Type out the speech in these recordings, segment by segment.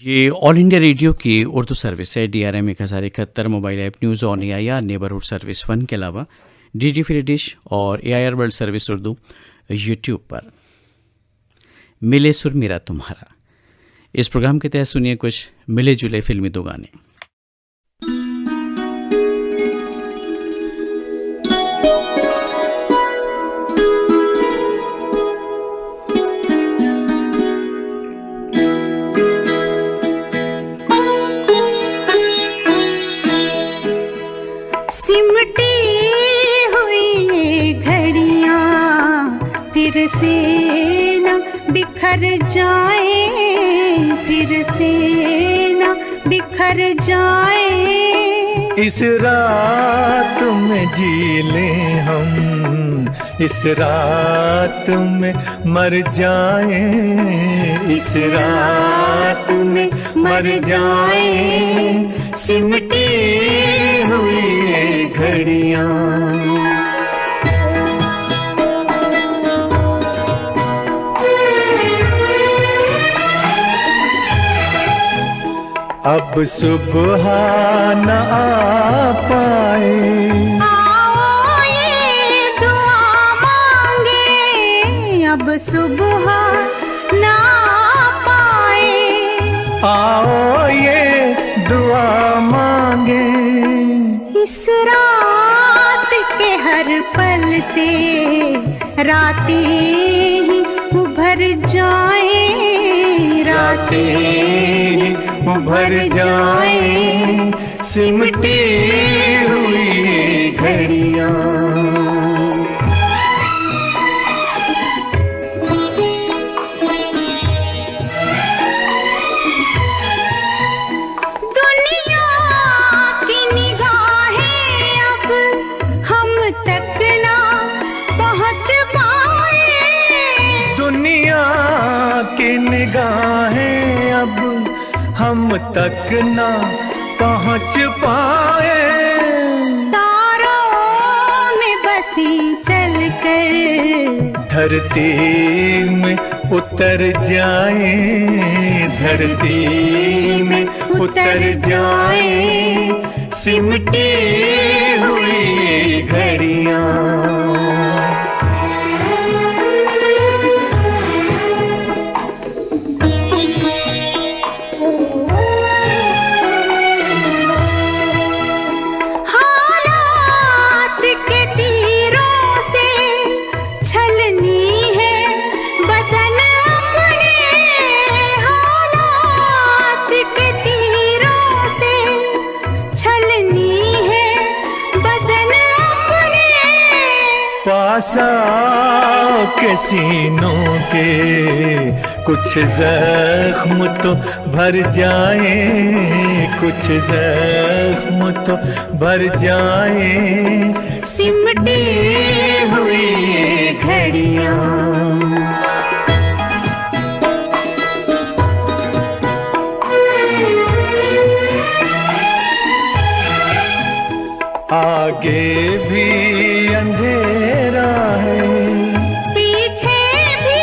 ये all India radio की Urdu service है। DRM 1071 mobile app news on AIR neighbourhood service 1 के अलावा DD फ्री डिश और AIR world service Urdu YouTube पर। मिले सुर मेरा तुम्हारा, इस प्रोग्राम के तहत सुनिए कुछ मिले जुले फिल्मी दो गाने। सिमटी हुई घड़ियां फिर से न बिखर जाए, फिर से न बिखर जाए। इस रात में जी लें हम, इस रात में मर जाए, इस रात में मर जाए। सिमटी हुई घड़ियां अब सुबह न आ पाए। आओ ये दुआ मांगे, अब सुबह ना पाए। आओ ये दुआ मांगे, इस रात के हर पल से रातें ही उभर जाए, रातें ही उभर जाए। सिमटी हुई घड़ियां निगाहें अब हम तक ना पहुँच पाए। तारों में बसी चलकर धरती में उतर जाए, धरती में उतर जाए। सिमटी हुई घड़ियां पासा के सीनों के कुछ जख्म तो भर जाए, कुछ जख्म तो भर जाए। सिमटी हुई घड़ियां आगे भी अंधेरा है, पीछे भी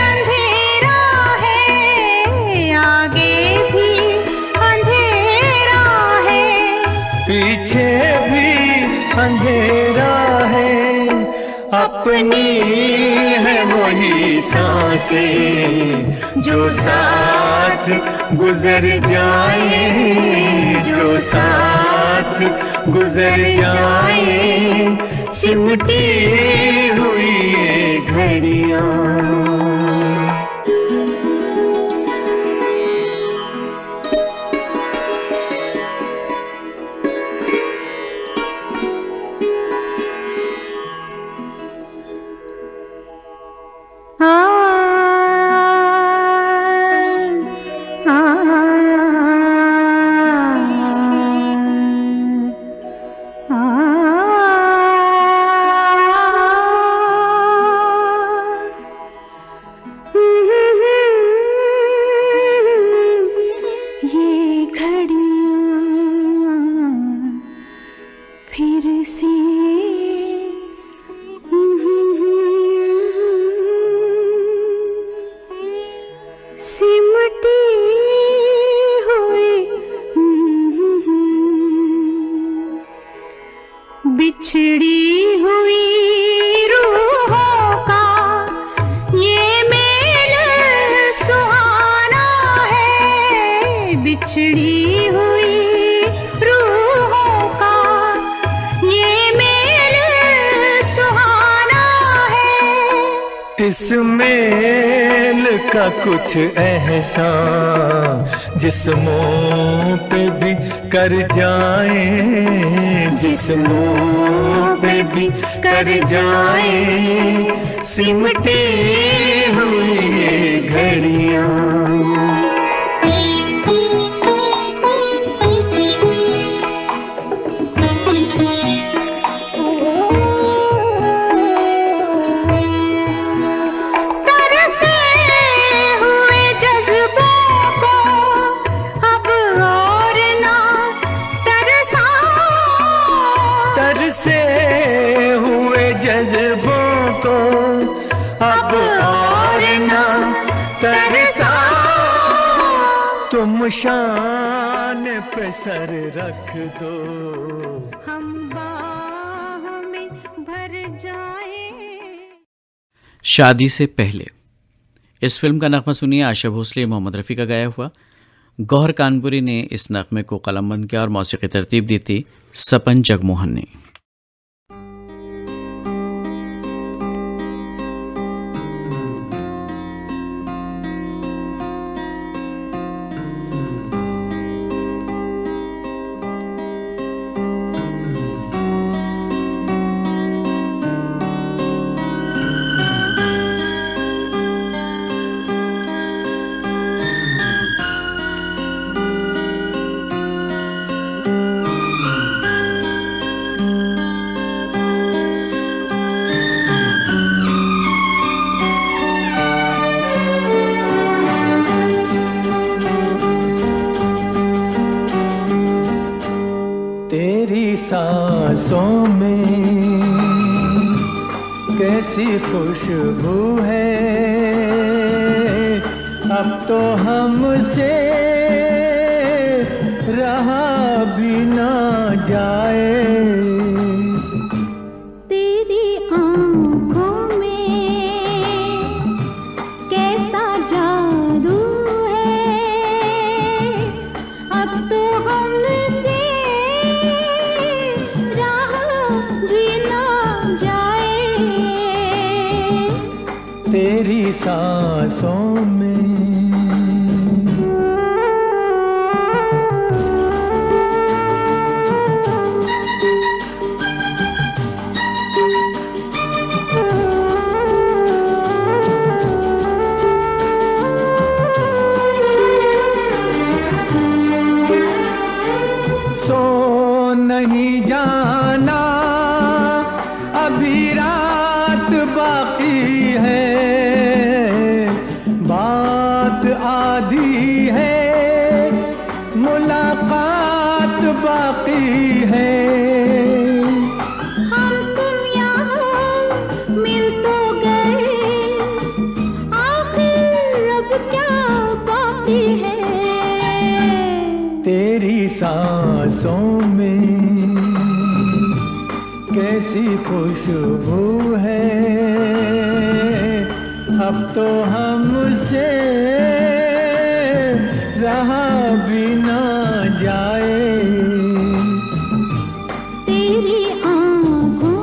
अंधेरा है। आगे भी अंधेरा है, पीछे भी अंधेरा है। अपनी है वही सांसें जो साथ गुजर जाए, जो साथ गुजर जाए। सिमटी हुई घड़ियां सिमटी बिछड़ी हुई रूहों का ये मेल सुहाना है, बिछड़ी हुई रूहों का ये मेल सुहाना है। इस मेल का कुछ एहसान जिस्मों पे भी कर जाए, जिस्मों पे भी कर जाए, सिमटी हुई ये घड़ियां। से हुए जज्बों को अब और ना तरसा, तुम शान पे सर रख दो, हम बाहों में भर जाए। शादी से पहले इस फिल्म का नगमा सुनिए आशा भोसले मोहम्मद रफ़ी का गाया हुआ। गौहर कानपुरी ने इस नगमे को कलमबंद किया और मौसीकी तरतीब दी थी सपन जगमोहन ने। सांसों में कैसी खुशबू है, अब तो हमसे रहा भी ना जाए। तेरी आँखों में कैसा जादू है, अब तो हमसे तेरी सांसों में। सो नहीं जाना अभी रात बाकी है, बात आधी है मुलाकात बाकी है। हम तुम यहाँ मिल तो गए, आखिर अब क्या बाकी है। तेरी सांसों में कैसी खुशबू है, अब तो हमसे रहा भी ना जाए। तेरी आँखों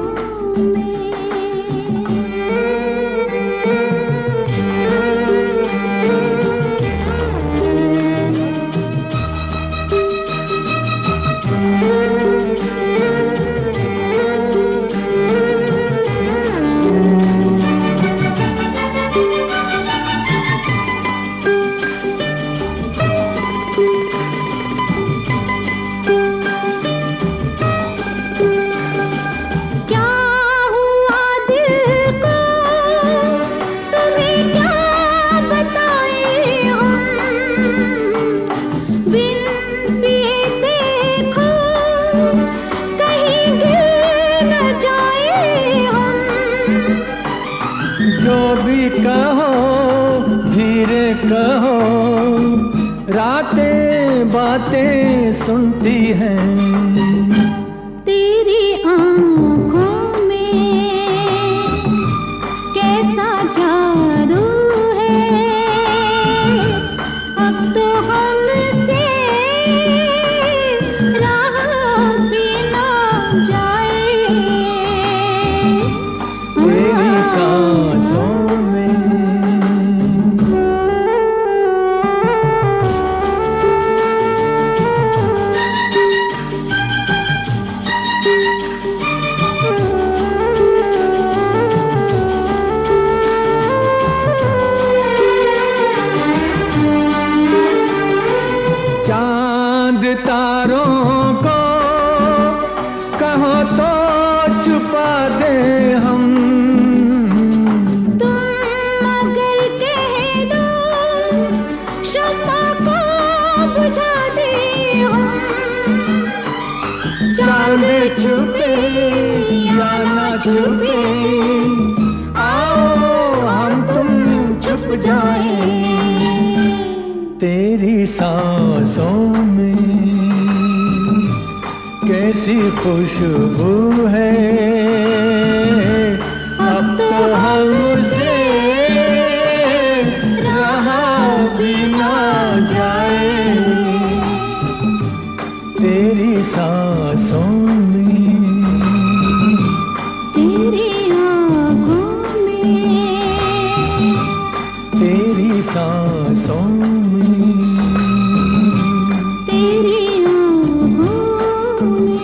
बातें सुनती हैं। तेरी आँखों तारों को कहो तो छुपा दे हम। तुम अगर कह दो शम्मा को बुझा दे हम। चांद छुपे या ना छुपे, आओ हम तुम छुप जाए तेरी सांसों में। कैसी खुशबू है अब तो हमसे रहा भी ना जाए तेरी सांसों में, तेरी आँखों में, तेरी सांसों में, तेरी आँखों में।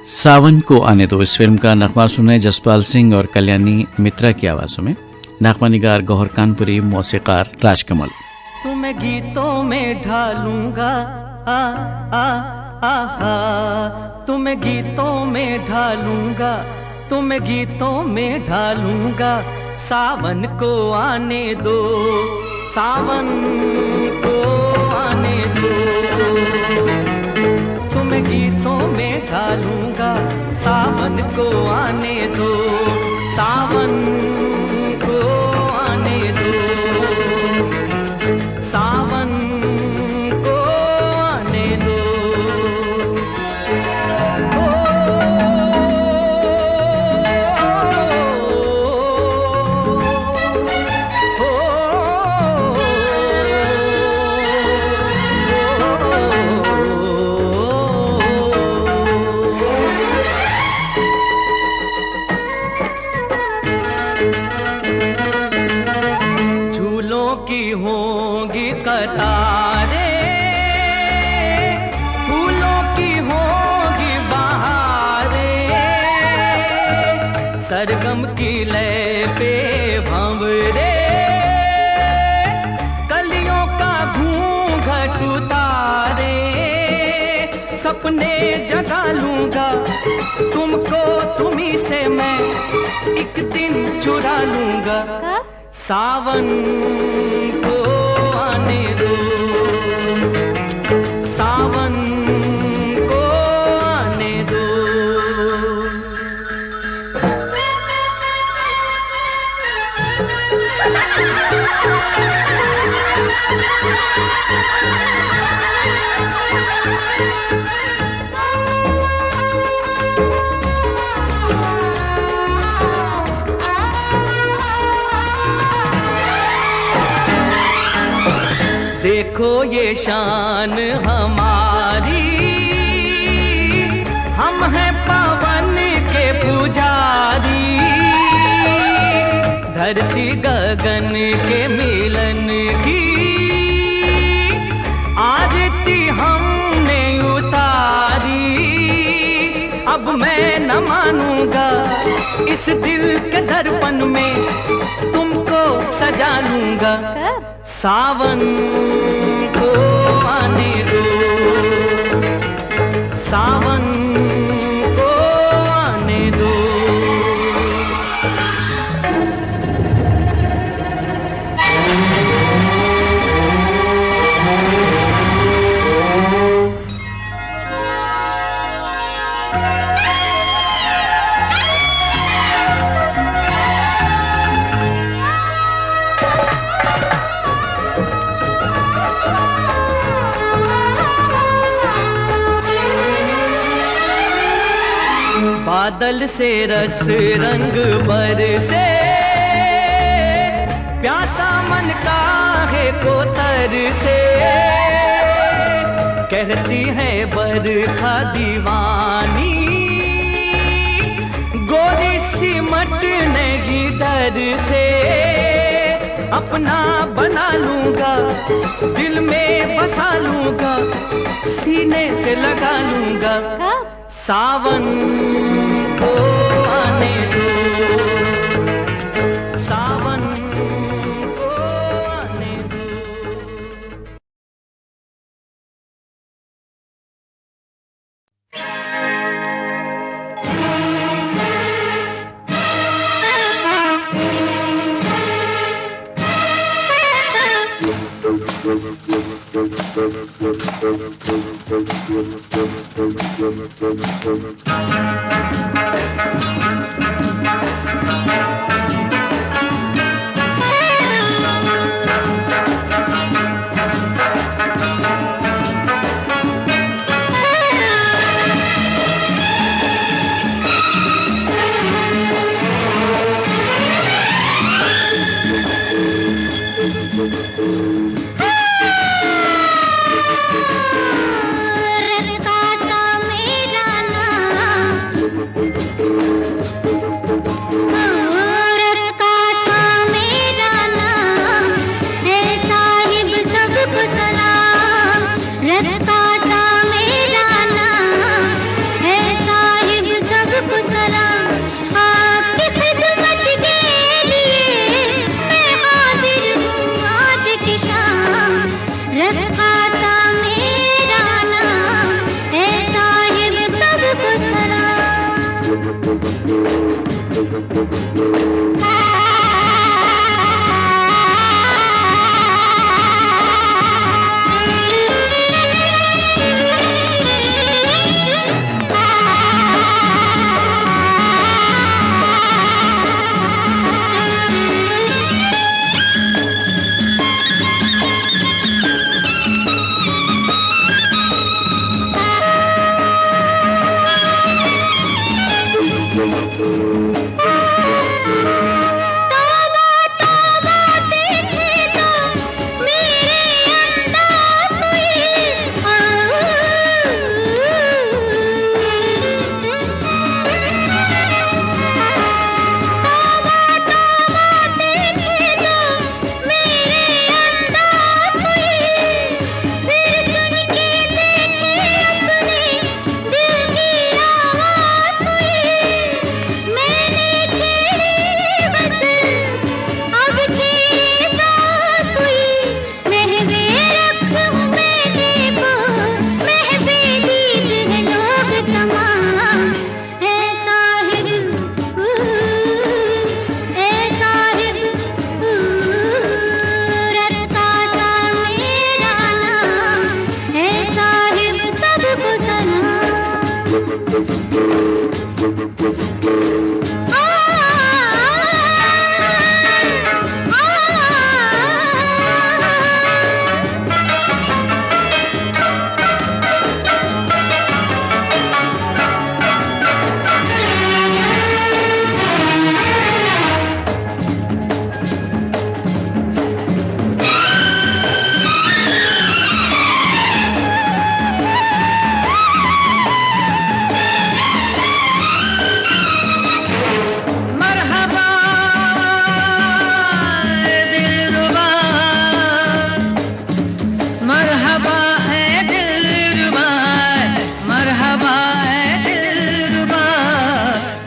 सावन को आने दो इस फिल्म का नगमा सुने जसपाल सिंह और कल्याणी मित्रा की आवाज़ों में। नगमा निगार गौहर कानपुरी, मौसीकार राजकमल। तुम्हें गीतों में ढालूंगा आ आ आहा, तुम्हें गीतों में ढालूंगा, तुम्हें गीतों में ढालूंगा। सावन को आने दो, सावन को आने दो। तुम्हें गीतों में ढालूंगा, सावन को आने दो, सावन को आने दो, सावन को आने दो। झूलों की होंगी कतारें, फूलों की होंगी बहारें, सरगम की लय पे भंवरे, कलियों का घूंघट उतारे। सपने जगा लूंगा तुमको, तुम्ही से मैं एक दिन चुरा लूंगा। सावन को आने दो, सावन को आने दो। देखो ये शान हमारी, हम हैं पवन के पुजारी। धरती गगन के मिलन की आरती हमने उतारी। अब मैं न मानूंगा इस दिल के दर्पण में, तुमको सजा लूंगा। सावन को आने दो, सावन को आने दो। बादल से रस रंग बरसे, प्यासा मन काहे को तरसे। कहती है बरखा दीवानी, गोरी सिमटने की डर से। अपना बना लूंगा, दिल में बसा लूंगा, सीने से लगा लूंगा। सावन को आने दो, सावन को आने दो।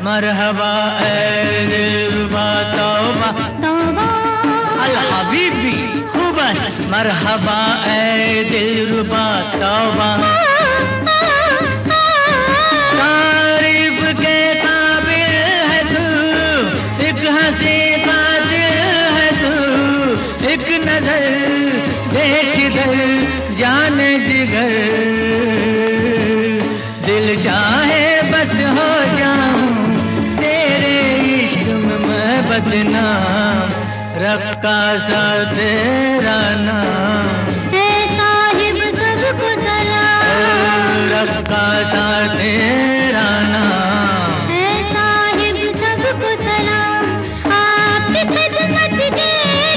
मरहबा ऐ दिलरुबा तौबा तौबा अल हबीबी खूबस मरहबा ऐ दिलरुबा तौबा तारीफ के काबिल है तू एक हंसी कातिल है तू एक नजर देख दर जान जिगर दिल चाहे बस हो जाऊं तेरे इश्क में मैं बदनाम रखा सा तेरा नाम है साहिब सबको सलाम रखा सा तेरा नाम है साहिब सबको सलाम आपकी खिदमत के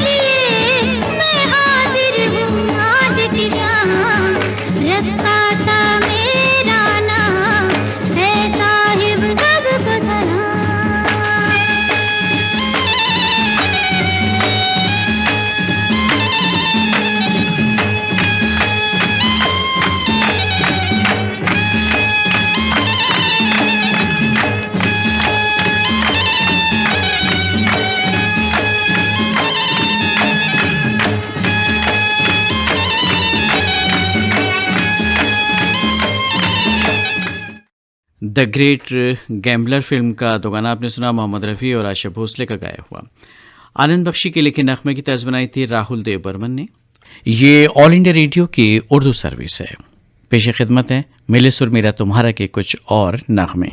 लिए मैं हाजिर हूँ आज की शाम रखा था मेरा नाम है साहिब सबको सलाम द ग्रेट गैम्बलर फिल्म का तो गाना आपने सुना, मोहम्मद रफ़ी और आशा भोसले का गाया हुआ। आनंद बख्शी के लिखे नगमे की तर्ज बनाई थी राहुल देव बर्मन ने। ये ऑल इंडिया रेडियो की उर्दू सर्विस है। पेश खिदमत है मिले सुर मेरा तुम्हारा के कुछ और नगमे।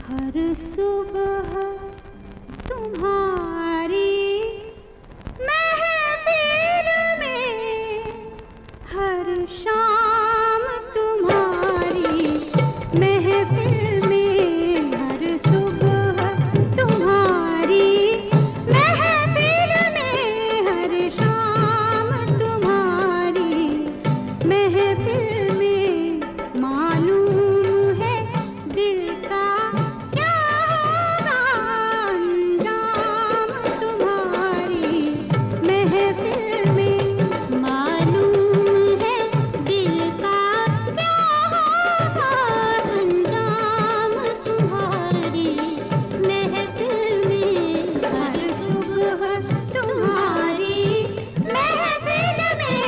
हर सुबह तुम्हारी महफिल में, हर शाम तुम्हारी महफिल में, हर सुबह तुम्हारी महफिल में, हर शाम तुम्हारी महफिल में, मालूम है दिल का क्या होगा अंजाम तुम्हारी महफिल में, मालूम है दिल का क्या होगा अंजाम तुम्हारी महफिल में, हर सुबह तुम्हारी महफिल में,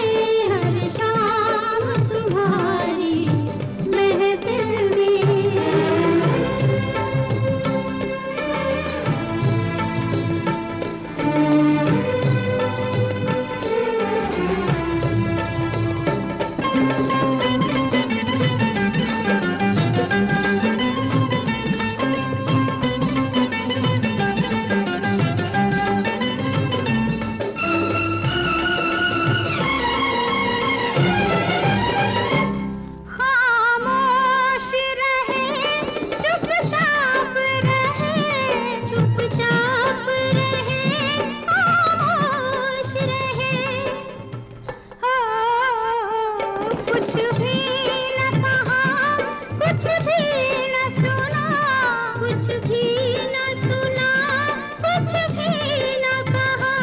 हर शाम तुम्हारी महफिल में। खामोश रहे, चुपचाप रहे, चुपचाप रहे, खामोश रहे, हो कुछ भी न कहा, कुछ भी न सुना, कुछ भी न सुना, कुछ भी न कहा,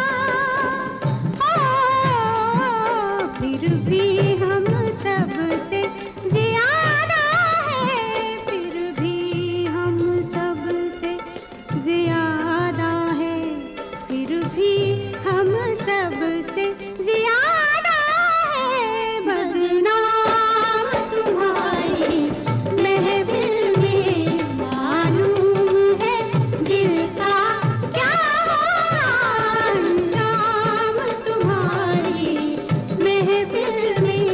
हो फिर भी हम सबसे ज्यादा है, फिर भी हम सबसे ज्यादा है, फिर भी हम सबसे ज्यादा है, बदनाम तुम्हारी महफिल में, मालूम है दिल का क्या होगा अंजाम तुम्हारी महफिल में।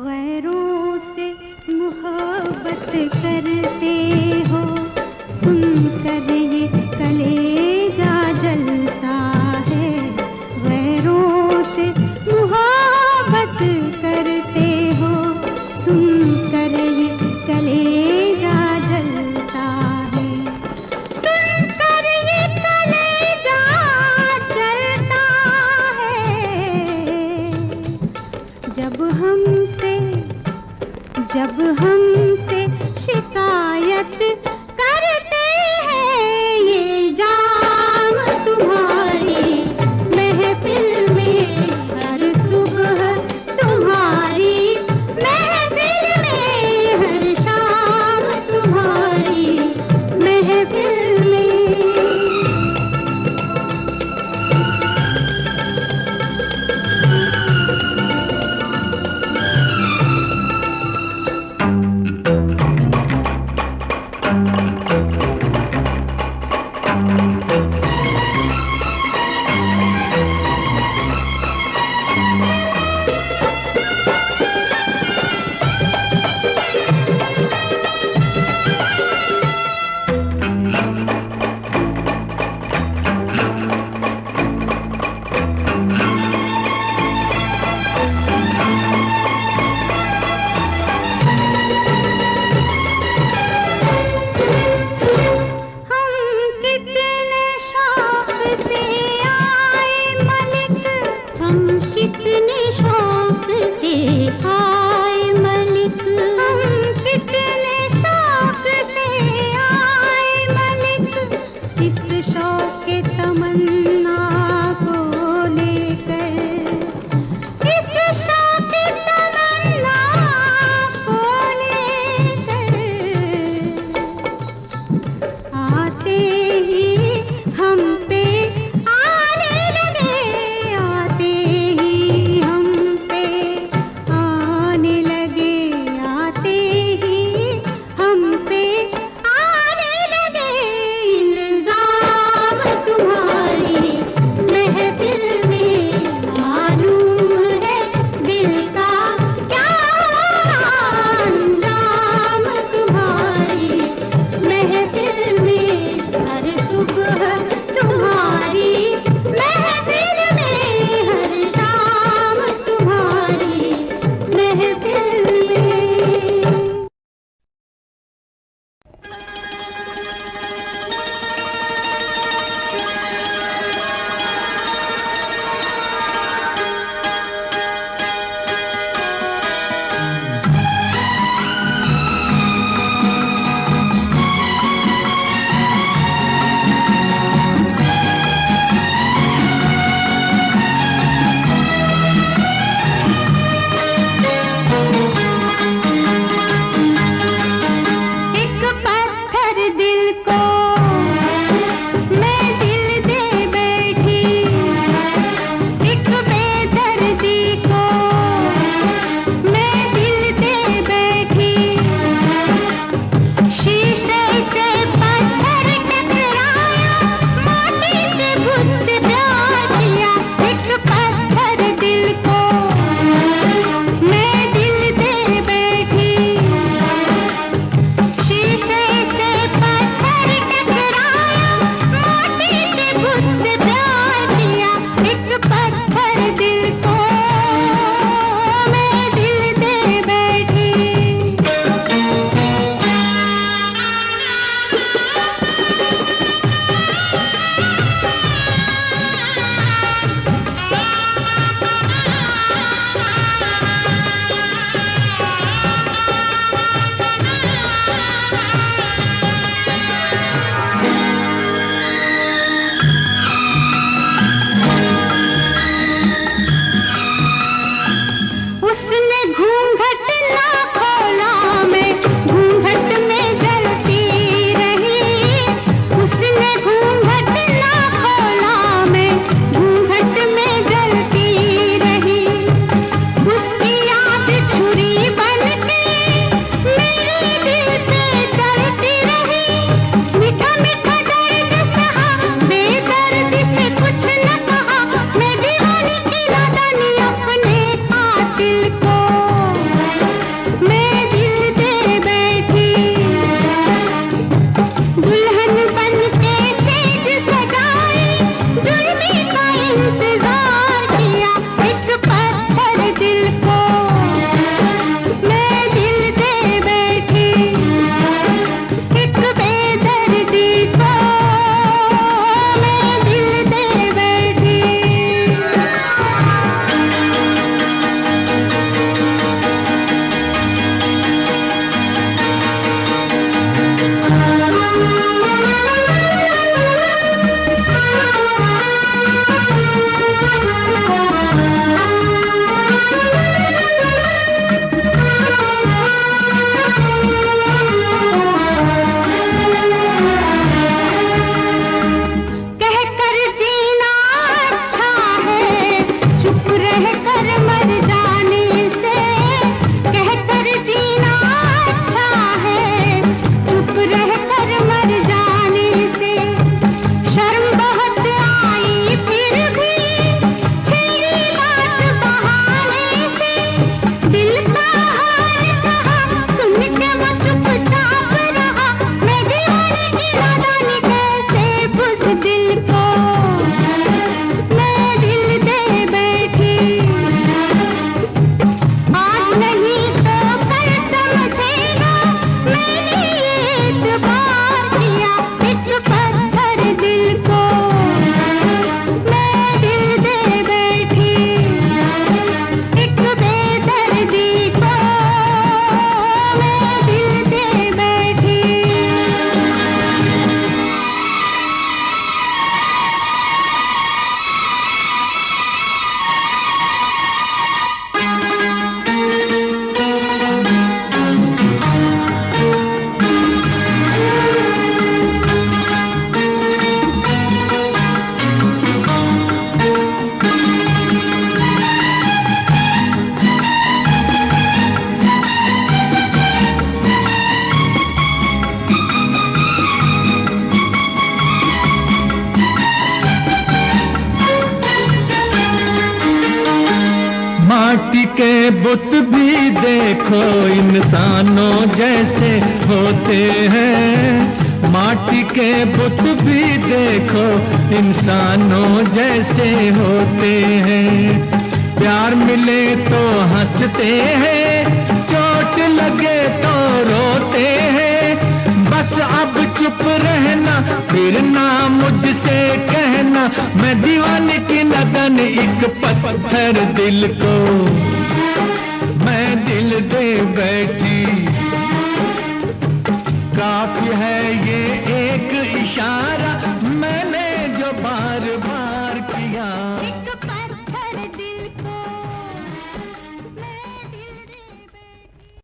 गैरों से मोहब्बत करते हो, सुनकर ये कलेजा जलता है, गैरों से मोहब्बत करते हो, सुनकर ये कलेजा जलता है, सुनकर ये कलेजा जलता है, जब हमसे शिकायत करते हैं ये जाम तुम्हारी महफिल में, हर सुबह तुम्हारी महफिल में, हर शाम तुम्हारी महफिल में। माटी के बुत भी देखो इंसानों जैसे होते हैं, माटी के बुत भी देखो इंसानों जैसे होते हैं। प्यार मिले तो हंसते हैं, चोट लगे तो रोते हैं। बस अब चुप रहना, फिर ना मुझसे कहना, मैं दीवाने की लगन एक पत्थर दिल को मैं दिल दे बैठी। काफी है ये एक इशारा मैंने जो बार बार किया। एक पत्थर दिल को मैं दिल दे बैठी।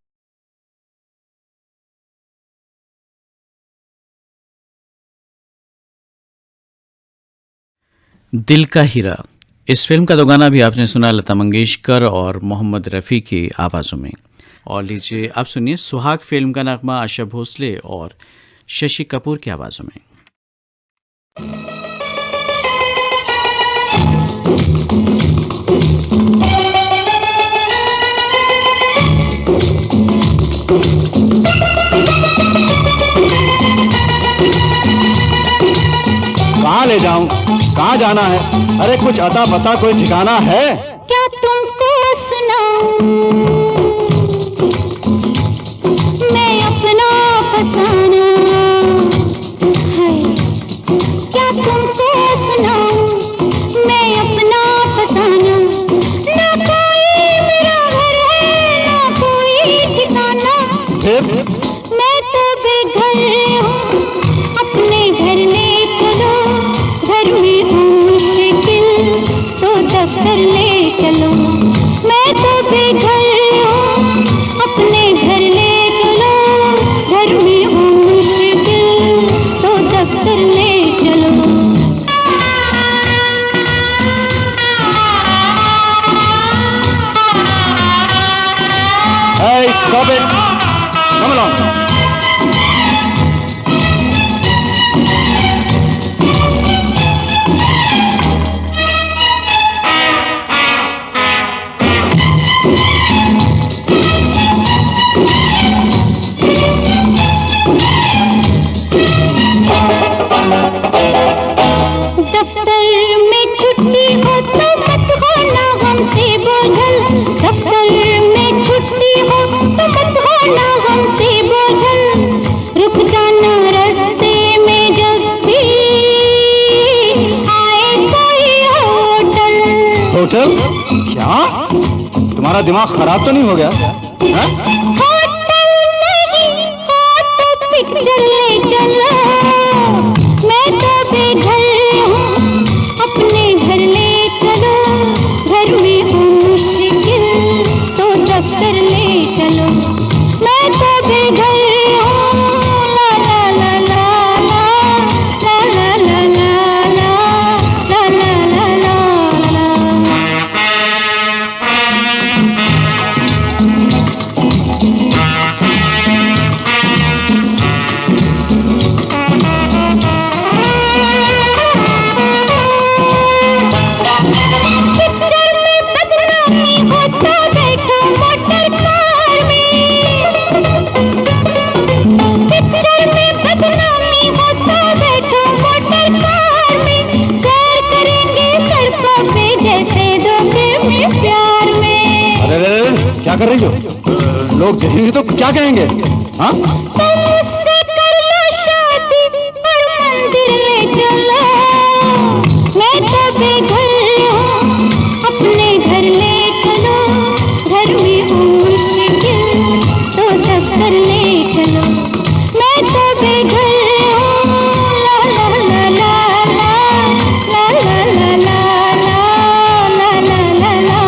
दिल का हीरा, इस फिल्म का दो गाना भी आपने सुना, लता मंगेशकर और मोहम्मद रफ़ी की आवाज़ों में। और लीजिए आप सुनिए सुहाग फिल्म का नगमा आशा भोसले और शशि कपूर की आवाज़ों में। कहाँ ले जाऊं, कहाँ जाना है? अरे कुछ अता पता कोई ठिकाना है? क्या तुमको सुनाऊं मैं अपना फसाना है? क्या तुमको सुनाऊं मैं अपना फसाना? ना कोई मेरा घर है, ना कोई ठिकाना। फिर मैं तो बेघर हूँ, अपने घर ले चलो। घर में हूँ मुश्किल तो दफ्तर ले चलो। मैं तो बेघर हूँ, अपने घर ले चलो। घर में हूँ मुश्किल तो दफ्तर ले चलो। Hey, stop it! Come along. दफ्तर में छुट्टी हो तो मत होना हमसे बोझल। दफ्तर में छुट्टी हो तो मत होना हमसे बोझल। रुक जाना रास्ते में जब भी आए कोई होटल। होटल? क्या? तुम्हारा दिमाग खराब तो नहीं हो गया? हाँ? होटल नहीं हो तो पिक्चर ले चलो। मैं तो बेघर हूँ, अपने घर ले चलो। घर में हूँ मुश्किल तो दफ्तर ले चलो। मैं तो बेघर हूँ, ला ला ला ला ला ला ला ला ला ला ला ला ला। पिक्चर में बदनामी हो तो बैठो मोटर कार में। पिक्चर में बदनामी हो तो बैठो मोटर कार में। सैर करेंगे सड़कों पे जैसे दो प्रेमी प्यार में। अरे क्या कर रही हो? लोग देखेंगे तो क्या कहेंगे? हाँ? तुम मुझसे कर लो शादी और मंदिर ले चलो। मैं तो बेघर हूँ, अपने घर ले चलो। घर में हूँ मुश्किल तो दफ्तर ले चलो। मैं तो बेघर हूँ, ला ला ला ला ला ला ला ला ला ला ला ला ला।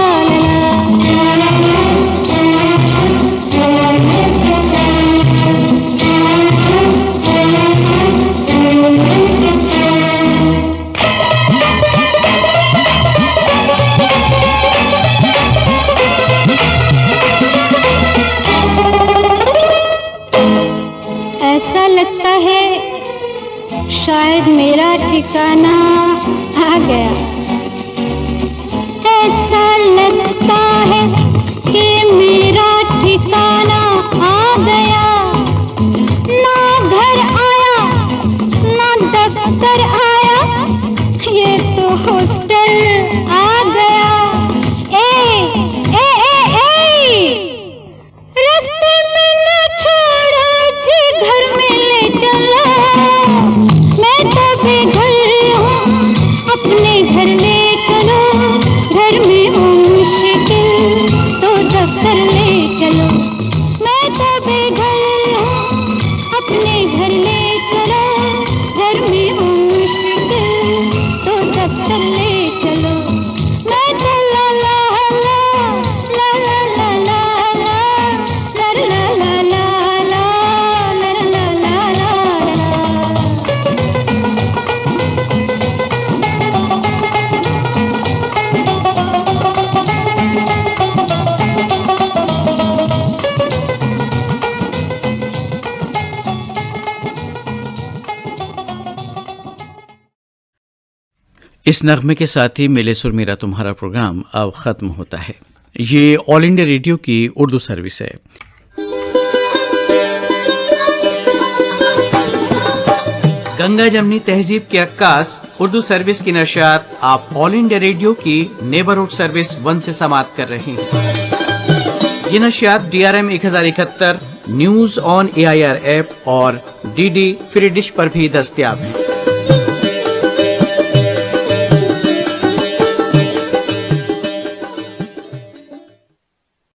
इस नगमे के साथ ही मिले सुर मेरा तुम्हारा प्रोग्राम अब खत्म होता है। ये ऑल इंडिया रेडियो की उर्दू सर्विस है। गंगा जमनी तहजीब के अक्कास उर्दू सर्विस की नशियात आप ऑल इंडिया रेडियो की नेबरहुड सर्विस 1 से समाप्त कर रहे हैं। ये नशियात DRM 1071 news on AIR app और DD फ्री डिश पर भी दस्तयाब है।